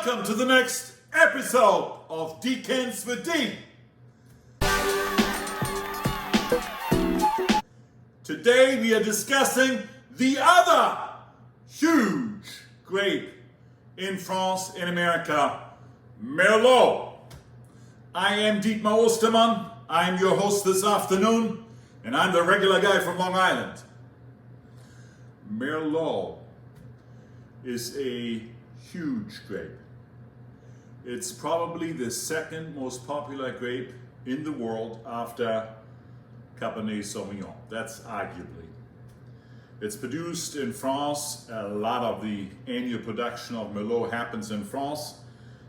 Welcome to the next episode of Decants with D. Today we are discussing the other huge grape in France, in America, Merlot. I am Dietmar Ostermann. I am your host this afternoon, and I'm the regular guy from Long Island. Merlot is a huge grape. It's probably the second most popular grape in the world after Cabernet Sauvignon. That's arguably. It's produced in France. A lot of the annual production of Merlot happens in France.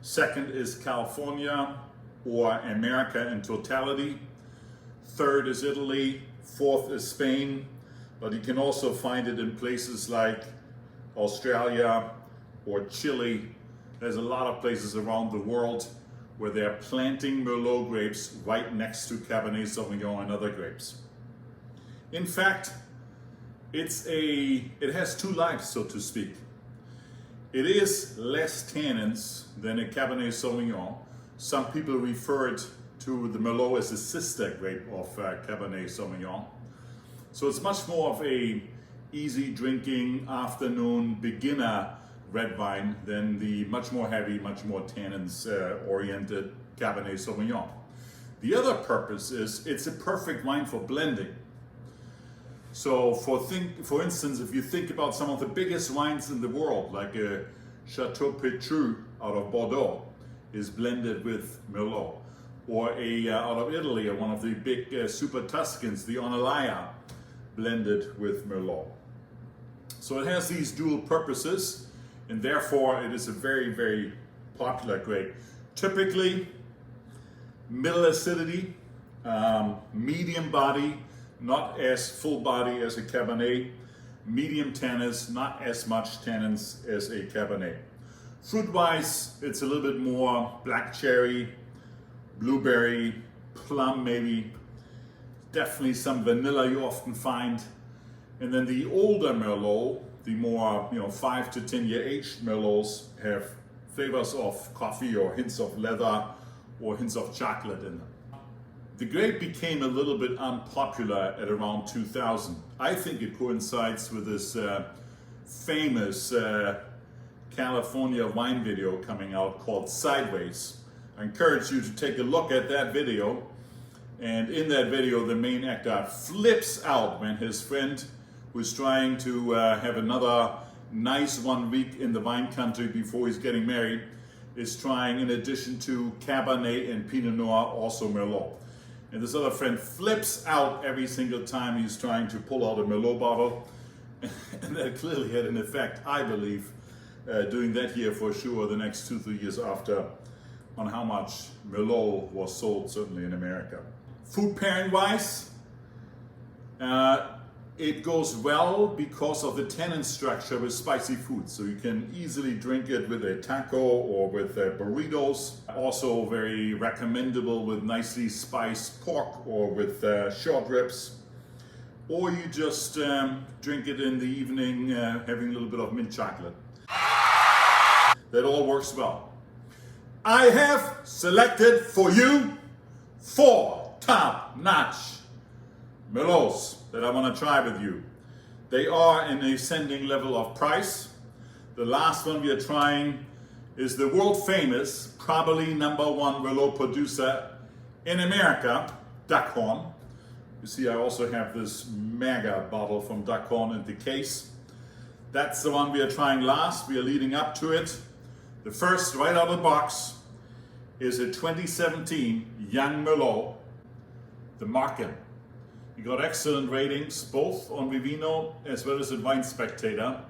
Second is California or America in totality. Third is Italy. Fourth is Spain. But you can also find it in places like Australia or Chile. There's a lot of places around the world where they're planting Merlot grapes right next to Cabernet Sauvignon and other grapes. In fact, it has two lives, so to speak. It is less tannins than a Cabernet Sauvignon. Some people refer it to the Merlot as a sister grape of Cabernet Sauvignon. So it's much more of a easy drinking afternoon beginner red wine than the much more heavy, much more tannins oriented Cabernet Sauvignon. The other purpose is it's a perfect wine for blending. So for instance, if you think about some of the biggest wines in the world, like a Chateau Petrus out of Bordeaux is blended with Merlot, or out of Italy, one of the big Super Tuscans, the Onalaya, blended with Merlot. So it has these dual purposes, and therefore it is a very, very popular grape. Typically, middle acidity, medium body, not as full body as a Cabernet, medium tannins, not as much tannins as a Cabernet. Fruit-wise, it's a little bit more black cherry, blueberry, plum maybe, definitely some vanilla you often find. And then the older Merlot, the more 5 to 10 year aged Merlots have flavors of coffee or hints of leather or hints of chocolate in them. The grape became a little bit unpopular at around 2000. I think it coincides with this famous California wine video coming out called Sideways. I encourage you to take a look at that video. And in that video, the main actor flips out when his friend, who's trying to have another nice 1 week in the wine country before he's getting married, is trying, in addition to Cabernet and Pinot Noir, also Merlot. And this other friend flips out every single time he's trying to pull out a Merlot bottle. And that clearly had an effect, I believe, doing that here for sure the next 2-3 years after, on how much Merlot was sold, certainly in America. Food pairing wise, it goes well because of the tannin structure with spicy food. So you can easily drink it with a taco or with burritos. Also very recommendable with nicely spiced pork or with short ribs. Or you just drink it in the evening, having a little bit of mint chocolate. That all works well. I have selected for you 4 top-notch Merlots that I want to try with you. They are in a ascending level of price. The last one we are trying is the world famous, probably #1 Merlot producer in America, Duckhorn. You see, I also have this mega bottle from Duckhorn in the case. That's the one we are trying last. We are leading up to it. The first, right out of the box, is a 2017 young Merlot, the Markham. He got excellent ratings, both on Vivino as well as at Wine Spectator.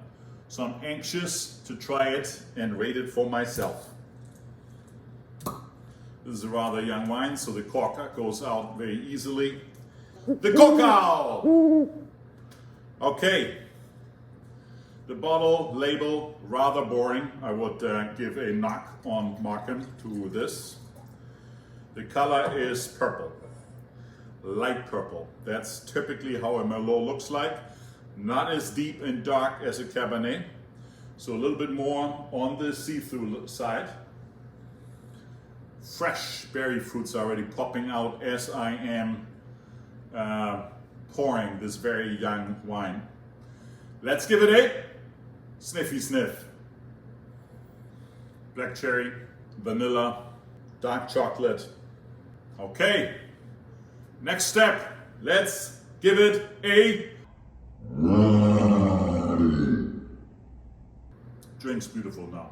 So I'm anxious to try it and rate it for myself. This is a rather young wine, so the cork goes out very easily. The cork out! Okay. The bottle label, rather boring. I would give a knock on Markham to this. The color is purple. Light purple. That's typically how a Merlot looks like. Not as deep and dark as a Cabernet. So a little bit more on the see-through side. Fresh berry fruits already popping out as I am pouring this very young wine. Let's give it a sniffy sniff. Black cherry, vanilla, dark chocolate. Okay, next step. Let's give it a drink's beautiful now.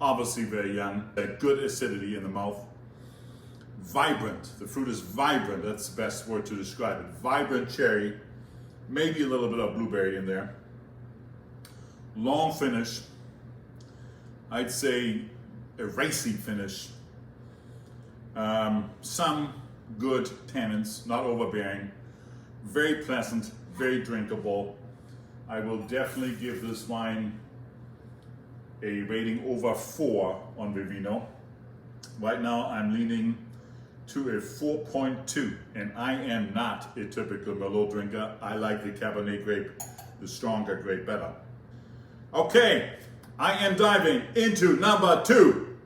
Obviously very young, a good acidity in the mouth. Vibrant, the fruit is vibrant, that's the best word to describe it. Vibrant cherry, maybe a little bit of blueberry in there. Long finish, I'd say a racy finish. Some good tannins, not overbearing. Very pleasant, very drinkable. I will definitely give this wine a rating over 4 on Vivino. Right now I'm leaning to a 4.2, and I am not a typical Merlot drinker. I like the Cabernet grape, the stronger grape, better. Okay, I am diving into number 2.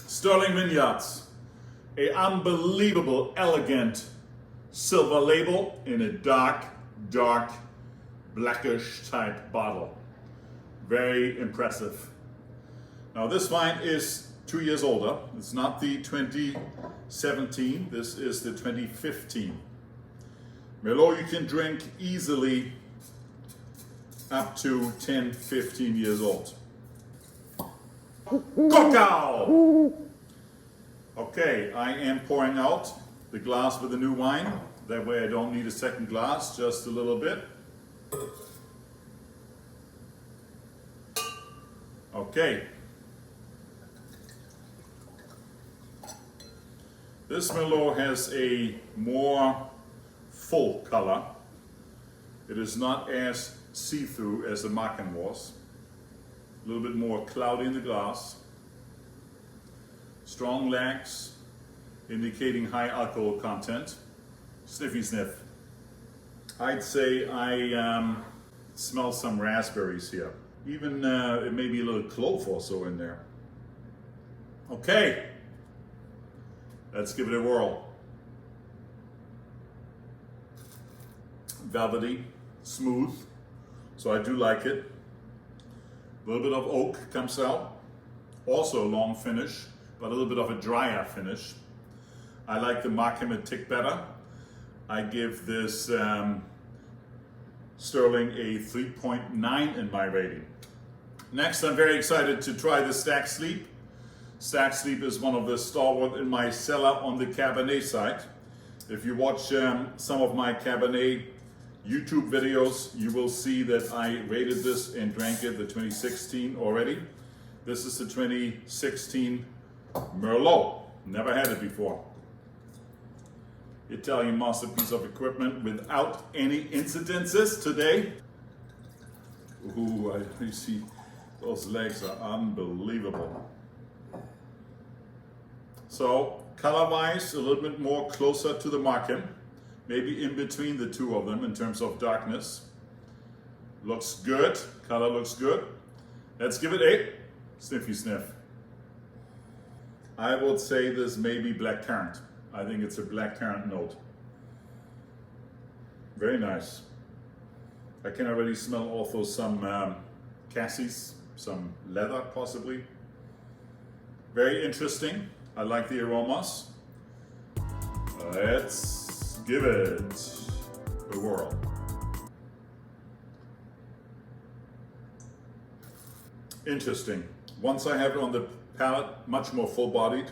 Sterling Vineyards, a unbelievable, elegant silver label in a dark, blackish type bottle. Very impressive. Now this wine is 2 years older. It's not the 2017, this is the 2015. Merlot you can drink easily up to 10, 15 years old. Cacao! Okay, I am pouring out the glass with the new wine. That way I don't need a second glass, just a little bit. Okay. This Merlot has a more full color. It is not as see-through as the Markham was. A little bit more cloudy in the glass. Strong lags, indicating high alcohol content. Sniffy sniff. I'd say I smell some raspberries here. Even it may be a little clove also in there. Okay, let's give it a whirl. Velvety, smooth, so I do like it. A little bit of oak comes out. Also a long finish, but a little bit of a drier finish. I like the Markham a tick better. I give this Sterling a 3.9 in my rating. Next, I'm very excited to try the Stack Sleep. Stack Sleep is one of the stalwart in my cellar on the Cabernet side. If you watch some of my Cabernet YouTube videos, you will see that I rated this and drank it the 2016 already. This is the 2016 Merlot. Never had it before. Italian masterpiece of equipment without any incidences today. Ooh, I see those legs are unbelievable. So color-wise, a little bit more closer to the Markham, maybe in between the two of them in terms of darkness. Looks good, color looks good. Let's give it a sniffy sniff. I would say this may be blackcurrant. I think it's a blackcurrant note. Very nice. I can already smell also some cassis, some leather possibly. Very interesting. I like the aromas. Let's give it a whirl. Interesting. Once I have it on the palate, much more full-bodied.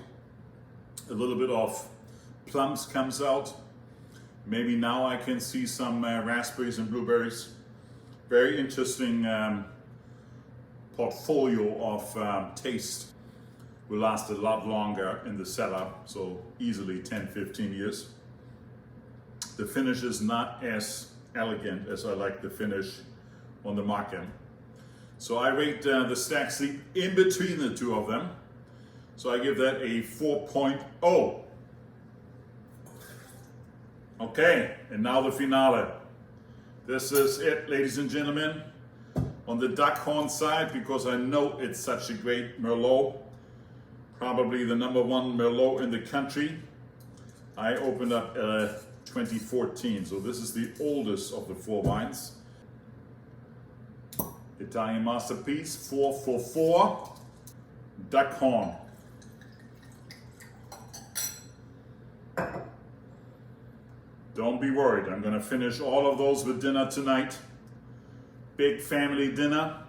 A little bit of plums comes out. Maybe now I can see some raspberries and blueberries. Very interesting portfolio of taste. Will last a lot longer in the cellar, so easily 10, 15 years. The finish is not as elegant as I like the finish on the Markham. So I rate the Stack Sleep in between the two of them. So I give that a 4.0. Okay, and now the finale. This is it, ladies and gentlemen. on the Duckhorn side because I know it's such a great Merlot. Probably the #1 Merlot in the country. I opened up 2014, so this is the oldest of the 4 wines. Italian masterpiece, 444, Duckhorn. Don't be worried, I'm gonna finish all of those with dinner tonight. Big family dinner,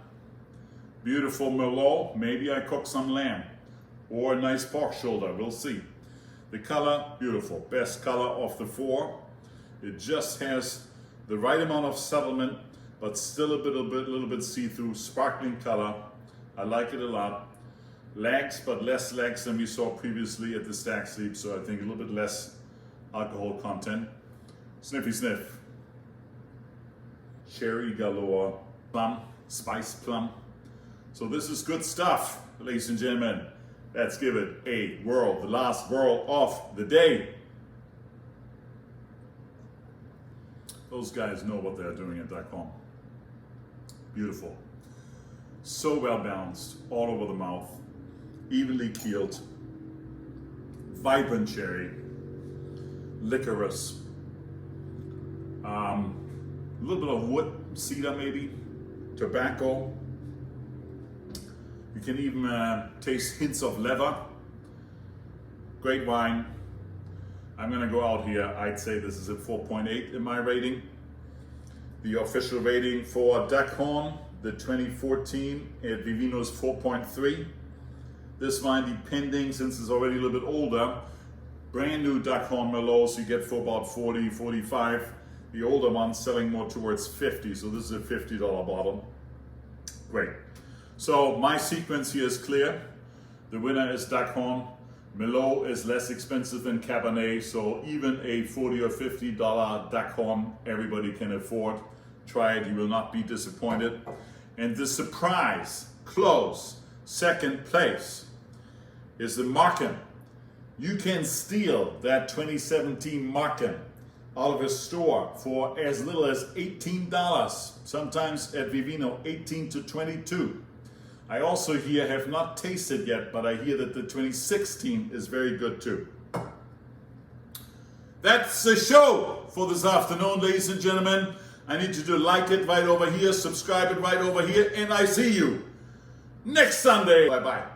beautiful Merlot, maybe I cook some lamb or a nice pork shoulder, we'll see. The color, beautiful, best color of the 4. It just has the right amount of settlement, but still a little bit see-through, sparkling color. I like it a lot. Legs, but less legs than we saw previously at the Stack Sleep, so I think a little bit less alcohol content. Sniffy sniff. Cherry galore, plum, spice plum. So this is good stuff, ladies and gentlemen. Let's give it a whirl, the last whirl of the day. Those guys know what they're doing at Duckhorn. Beautiful. So well balanced, all over the mouth, evenly keeled, vibrant cherry, licorice, a little bit of wood, cedar maybe, tobacco. You can even taste hints of leather. Great wine. I'm gonna go out here. I'd say this is a 4.8 in my rating. The official rating for Duckhorn, the 2014 at Vivino is 4.3. This wine, depending, since it's already a little bit older, brand new Duckhorn Merlots you get for about 40, 45. The older ones selling more towards 50, so this is a $50 bottle. Great. So my sequence here is clear. The winner is Duckhorn. Merlot is less expensive than Cabernet, so even a $40 or $50 Duckhorn everybody can afford. Try it, you will not be disappointed. And the surprise, close, second place is the Markham. You can steal that 2017 Markham out of a store for as little as $18. Sometimes at Vivino, 18 to 22. I also here have not tasted yet, but I hear that the 2016 is very good too. That's the show for this afternoon, ladies and gentlemen. I need you to like it right over here, subscribe it right over here, and I see you next Sunday. Bye-bye.